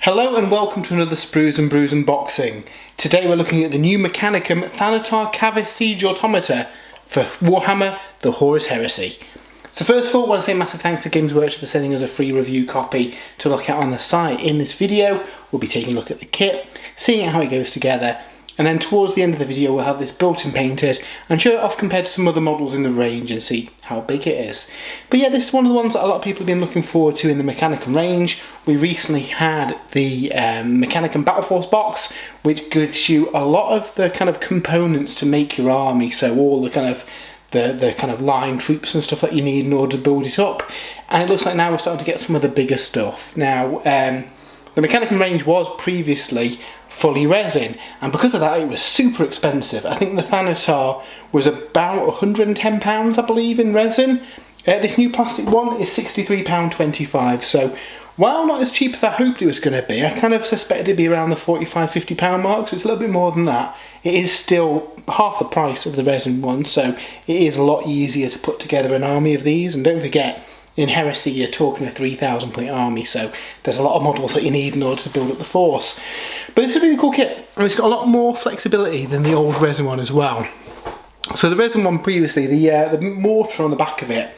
Hello and welcome to another Sprues and Brews unboxing. Today we're looking at the new Mechanicum Thanatar Cavas Siege Automata for Warhammer, the Horus Heresy. So first of all, I want to say a massive thanks to Games Workshop for sending us a free review copy to look at on the site. In this video, we'll be taking a look at the kit, seeing how it goes together, and then towards the end of the video we'll have this built and painted and show it off compared to some other models in the range and see how big it is. But yeah, this is one of the ones that a lot of people have been looking forward to in the Mechanicum range. We recently had the Mechanicum Battle Force box, which gives you a lot of the kind of components to make your army, so all the kind of line troops and stuff that you need in order to build it up. And it looks like now we're starting to get some of the bigger stuff. Now, the Mechanicum range was previously fully resin, and because of that it was super expensive. I think the Thanatar was about £110, I believe, in resin. This new plastic one is £63.25, so while not as cheap as I hoped it was going to be, I kind of suspected it'd be around the £45–50 mark, so it's a little bit more than that. It is still half the price of the resin one, so it is a lot easier to put together an army of these. And don't forget, in Heresy you're talking a 3,000 point army, so there's a lot of models that you need in order to build up the force. But it's a really cool kit, and it's got a lot more flexibility than the old resin one as well. So the resin one previously, the mortar on the back of it,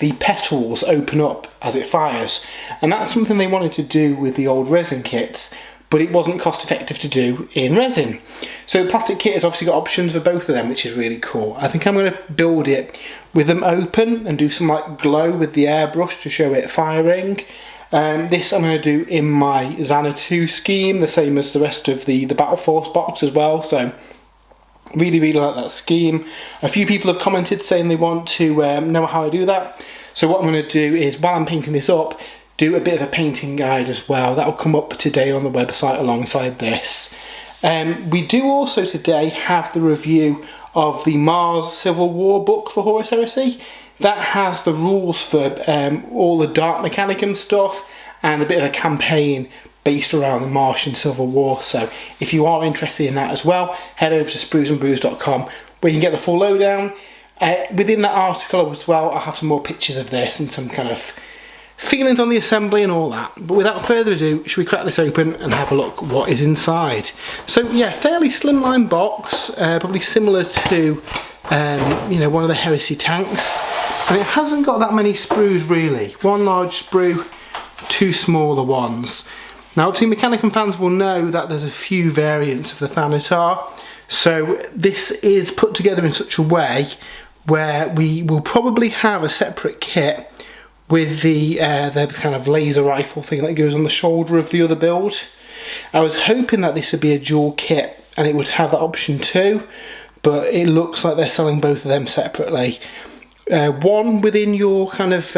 the petals open up as it fires, and that's something they wanted to do with the old resin kits, but it wasn't cost effective to do in resin. So the plastic kit has obviously got options for both of them, which is really cool. I think I'm going to build it with them open and do some like glow with the airbrush to show it firing. This I'm going to do in my Xana 2 scheme, the same as the rest of the Battle Force box as well, so really like that scheme. A few people have commented saying they want to know how I do that, so what I'm going to do is, while I'm painting this up, do a bit of a painting guide as well. That will come up today on the website alongside this. We do also today have the review of the Mars Civil War book for Horus Heresy. That has the rules for all the Dark Mechanicum stuff and a bit of a campaign based around the Martian Civil War. So if you are interested in that as well, head over to spruesandbrews.com where you can get the full lowdown. Within that article as well, I'll have some more pictures of this and some kind of feelings on the assembly and all that. But without further ado, should we crack this open and have a look what is inside? So yeah, fairly slimline box, probably similar to one of the Heresy tanks. And it hasn't got that many sprues really. One large sprue, two smaller ones. Now obviously Mechanicum fans will know that there's a few variants of the Thanatar, so this is put together in such a way where we will probably have a separate kit with the kind of laser rifle thing that goes on the shoulder of the other build. I was hoping that this would be a dual kit and it would have that option too, but it looks like they're selling both of them separately. One within your kind of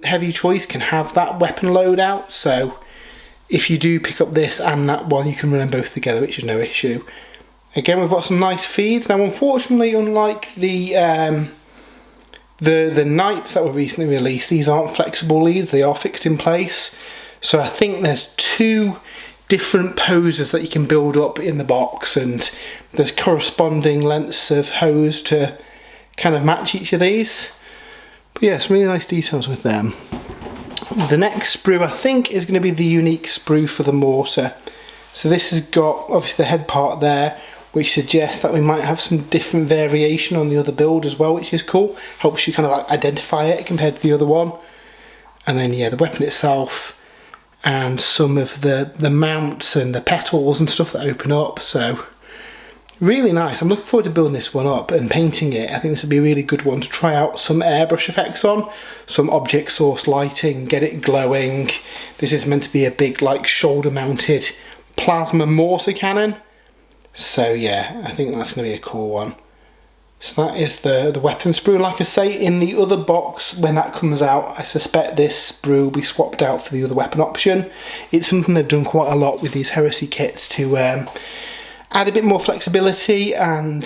heavy choice can have that weapon loadout, so if you do pick up this and that one, you can run them both together, which is no issue. Again, we've got some nice feeds. Now unfortunately, unlike the knights that were recently released, these aren't flexible leads, they are fixed in place. So I think there's two different poses that you can build up in the box, and there's corresponding lengths of hose to kind of match each of these. But yeah, some really nice details with them. The next sprue I think is going to be the unique sprue for the mortar. So this has got obviously the head part there, which suggests that we might have some different variation on the other build as well, which is cool. Helps you kind of like identify it compared to the other one. And then yeah, the weapon itself and some of the mounts and the petals and stuff that open up. So really nice. I'm looking forward to building this one up and painting it. I think this would be a really good one to try out some airbrush effects on, some object source lighting, get it glowing. This is meant to be a big like shoulder mounted plasma mortar cannon. So yeah, I think that's going to be a cool one. So that is the weapon sprue. Like I say, in the other box, when that comes out, I suspect this sprue will be swapped out for the other weapon option. It's something they've done quite a lot with these Heresy kits to add a bit more flexibility, and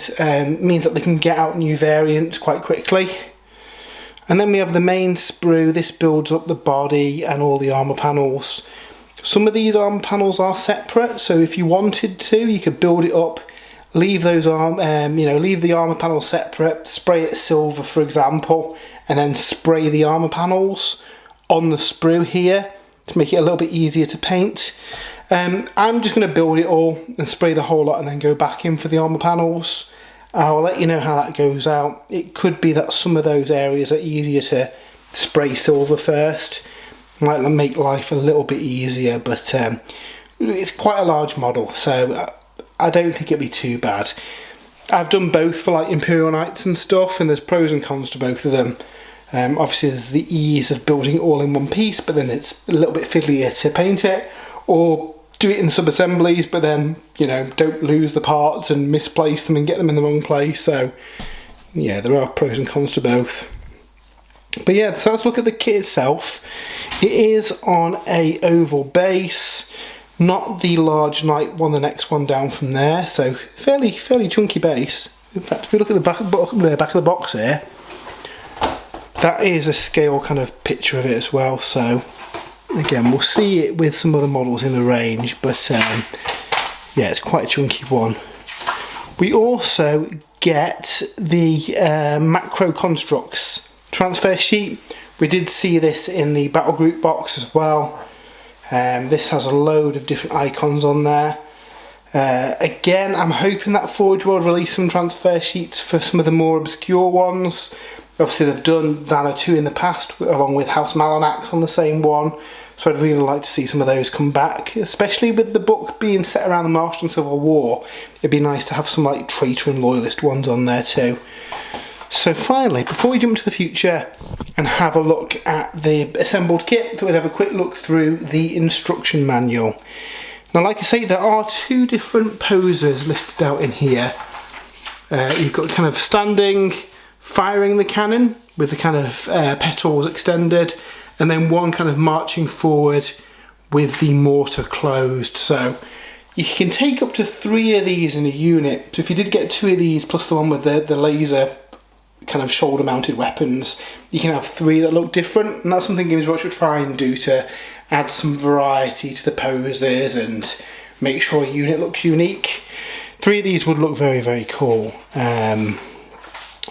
means that they can get out new variants quite quickly. And then we have the main sprue. This builds up the body and all the armour panels. Some of these armour panels are separate, so if you wanted to, you could build it up, leave those leave the armour panels separate, spray it silver for example, and then spray the armour panels on the sprue here to make it a little bit easier to paint. I'm just going to build it all and spray the whole lot and then go back in for the armour panels. I'll let you know how that goes out. It could be that some of those areas are easier to spray silver first. Might make life a little bit easier, but it's quite a large model, so I don't think it'll be too bad. I've done both for like Imperial Knights and stuff, and there's pros and cons to both of them. Obviously there's the ease of building it all in one piece, but then it's a little bit fiddlier to paint it, or do it in sub-assemblies, but then, you know, don't lose the parts and misplace them and get them in the wrong place. So yeah, there are pros and cons to both. But yeah, so let's look at the kit itself. It is on a oval base, not the large knight one, the next one down from there, so fairly chunky base. In fact, if you look at the back of the box here, that is a scale kind of picture of it as well. So again, we'll see it with some other models in the range, but yeah, it's quite a chunky one. We also get the Macro Constructs transfer sheet. We did see this in the Battle Group box as well. This has a load of different icons on there. Again, I'm hoping that Forge World release some transfer sheets for some of the more obscure ones. Obviously they've done Xana 2 in the past along with House Malanax on the same one, so I'd really like to see some of those come back, especially with the book being set around the Martian Civil War. It'd be nice to have some like Traitor and Loyalist ones on there too. So finally, before we jump to the future and have a look at the assembled kit, we'd have a quick look through the instruction manual. Now, like I say, there are two different poses listed out in here. You've got kind of standing, firing the cannon with the kind of petals extended, and then one kind of marching forward with the mortar closed. So you can take up to 3 of these in a unit. So if you did get 2 of these plus the one with the laser kind of shoulder mounted weapons, you can have 3 that look different, and that's something Games Workshop should try and do to add some variety to the poses and make sure a unit looks unique. 3 of these would look very cool.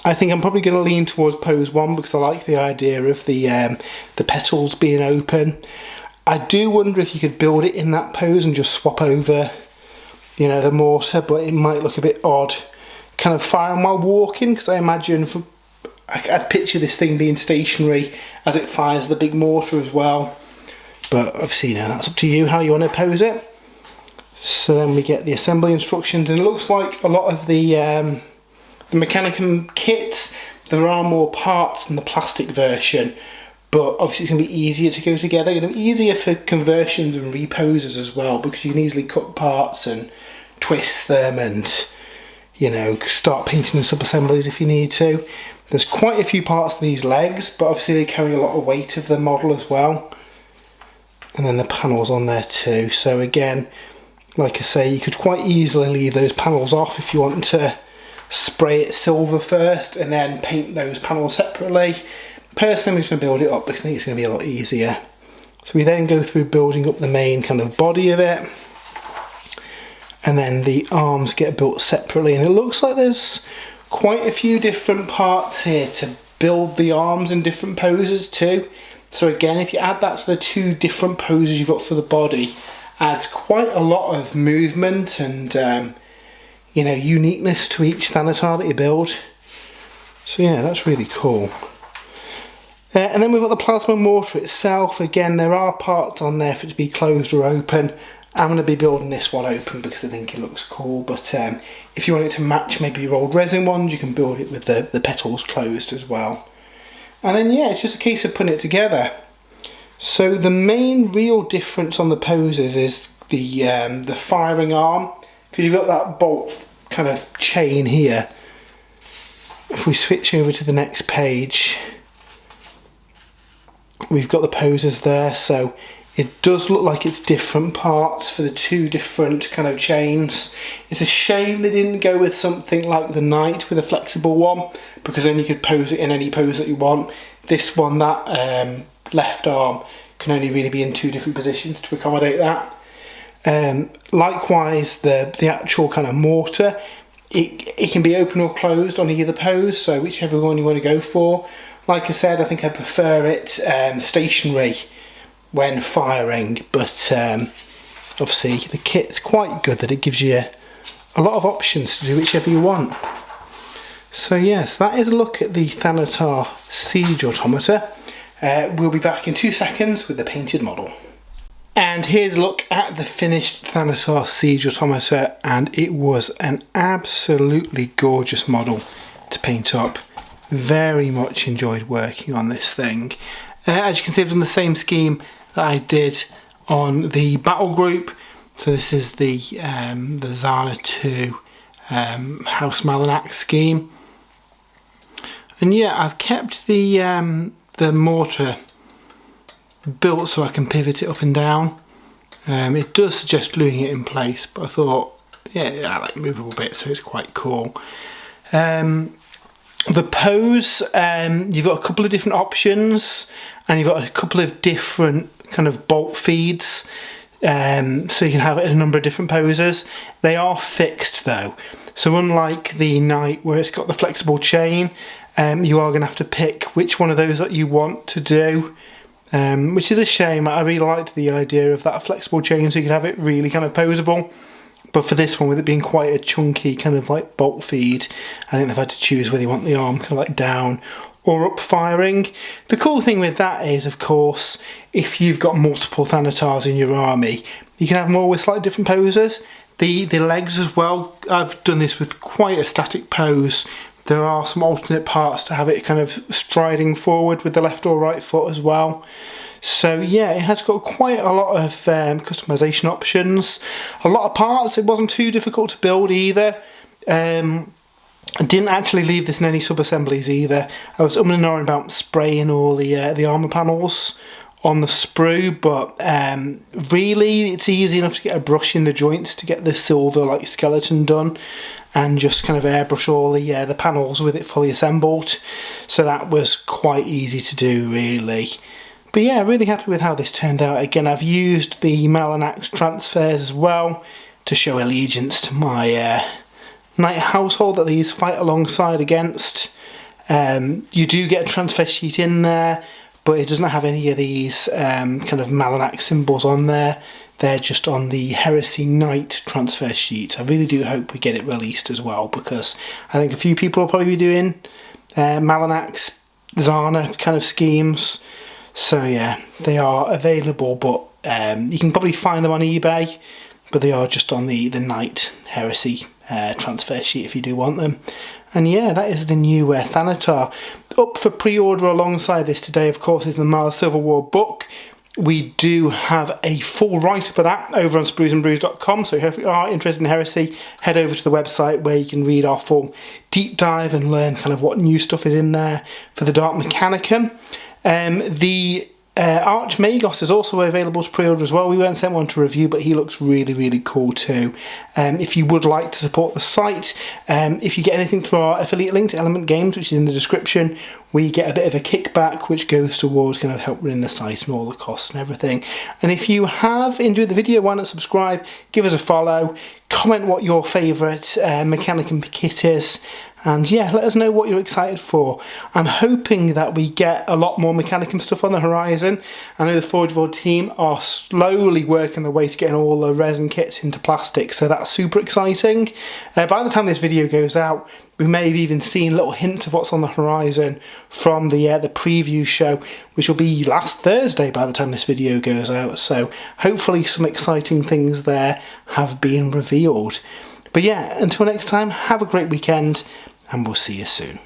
I think I'm probably going to lean towards pose 1 because I like the idea of the petals being open. I do wonder if you could build it in that pose and just swap over, you know, the mortar, but it might look a bit odd kind of firing while walking, because I imagine I'd picture this thing being stationary as it fires the big mortar as well. But obviously, you know, that's up to you how you want to pose it. So then we get the assembly instructions, and it looks like a lot of the Mechanicum kits, there are more parts than the plastic version, but obviously it's going to be easier to go together. It's going to be easier for conversions and reposes as well, because you can easily cut parts and twist them and, you know, start painting the sub-assemblies if you need to. There's quite a few parts to these legs, but obviously they carry a lot of weight of the model as well. And then the panels on there too. So again, like I say, you could quite easily leave those panels off if you want to spray it silver first and then paint those panels separately. Personally, I'm just going to build it up because I think it's going to be a lot easier. So we then go through building up the main kind of body of it, and then the arms get built separately, and it looks like there's quite a few different parts here to build the arms in different poses too. So again, if you add that to the 2 different poses you've got for the body, adds quite a lot of movement and you know, uniqueness to each Thanatar that you build. So yeah, that's really cool. And then we've got the plasma mortar itself. Again, there are parts on there for it to be closed or open. I'm going to be building this one open because I think it looks cool, but if you want it to match maybe your old resin ones, you can build it with the petals closed as well. And then yeah, it's just a case of putting it together. So the main real difference on the poses is the firing arm, because you've got that bolt kind of chain here. If we switch over to the next page, we've got the poses there, so it does look like it's different parts for the 2 different kind of chains. It's a shame they didn't go with something like the Knight with a flexible one, because then you could pose it in any pose that you want. This one, that left arm, can only really be in 2 different positions to accommodate that. Likewise, the actual kind of mortar, it can be open or closed on either pose, so whichever one you want to go for. Like I said, I think I prefer it stationary when firing, but obviously the kit's quite good that it gives you a lot of options to do whichever you want. So yes, that is a look at the Thanatar Siege Automata. We'll be back in 2 seconds with the painted model. And here's a look at the finished Thanatar Siege Automata, and it was an absolutely gorgeous model to paint up. Very much enjoyed working on this thing. As you can see, I've done the same scheme that I did on the battle group. So this is the Zana 2 House Malanax scheme. And yeah, I've kept the mortar built so I can pivot it up and down. It does suggest gluing it in place, but I thought, yeah, I like movable bits, so it's quite cool. The pose, you've got a couple of different options, and you've got a couple of different kind of bolt feeds, so you can have it in a number of different poses. They are fixed though, so unlike the Knight where it's got the flexible chain, you are going to have to pick which one of those that you want to do, which is a shame. I really liked the idea of that flexible chain so you can have it really kind of poseable. But for this one, with it being quite a chunky kind of like bolt feed, I think they've had to choose whether you want the arm kind of like down or up firing. The cool thing with that is, of course, if you've got multiple Thanatars in your army, you can have more with slightly different poses. The legs as well, I've done this with quite a static pose. There are some alternate parts to have it kind of striding forward with the left or right foot as well. So yeah, it has got quite a lot of customization options. A lot of parts, it wasn't too difficult to build either. I didn't actually leave this in any sub-assemblies either. I was and ahhing about spraying all the armour panels on the sprue, but really it's easy enough to get a brush in the joints to get the silver like skeleton done, and just kind of airbrush all the panels with it fully assembled. So that was quite easy to do really. But yeah, really happy with how this turned out. Again, I've used the Malanax transfers as well to show allegiance to my knight household that these fight alongside against. You do get a transfer sheet in there, but it doesn't have any of these kind of Malanax symbols on there. They're just on the Heresy Knight transfer sheet. I really do hope we get it released as well, because I think a few people will probably be doing Malanax, Zana kind of schemes. So yeah, they are available, but you can probably find them on eBay, but they are just on the Knight Heresy transfer sheet if you do want them. And yeah, that is the new Thanatar. Up for pre-order alongside this today, of course, is the Mars Civil War book. We do have a full write-up of that over on spruesandbrews.com, so if you are interested in Heresy, head over to the website where you can read our full deep dive and learn kind of what new stuff is in there for the Dark Mechanicum. The Archmagos is also available to pre-order as well. We weren't sent one to review, but he looks really, really cool too. If you would like to support the site, if you get anything through our affiliate link to Element Games, which is in the description, we get a bit of a kickback which goes towards kind of help running the site and all the costs and everything. And if you have enjoyed the video, why not subscribe, give us a follow, comment what your favourite Mechanicum kit is, and yeah, let us know what you're excited for. I'm hoping that we get a lot more Mechanicum stuff on the horizon. I know the Forge World team are slowly working their way to getting all the resin kits into plastic, so that's super exciting. By the time this video goes out, we may have even seen little hints of what's on the horizon from the preview show, which will be last Thursday by the time this video goes out. So hopefully some exciting things there have been revealed. But yeah, until next time, have a great weekend, and we'll see you soon.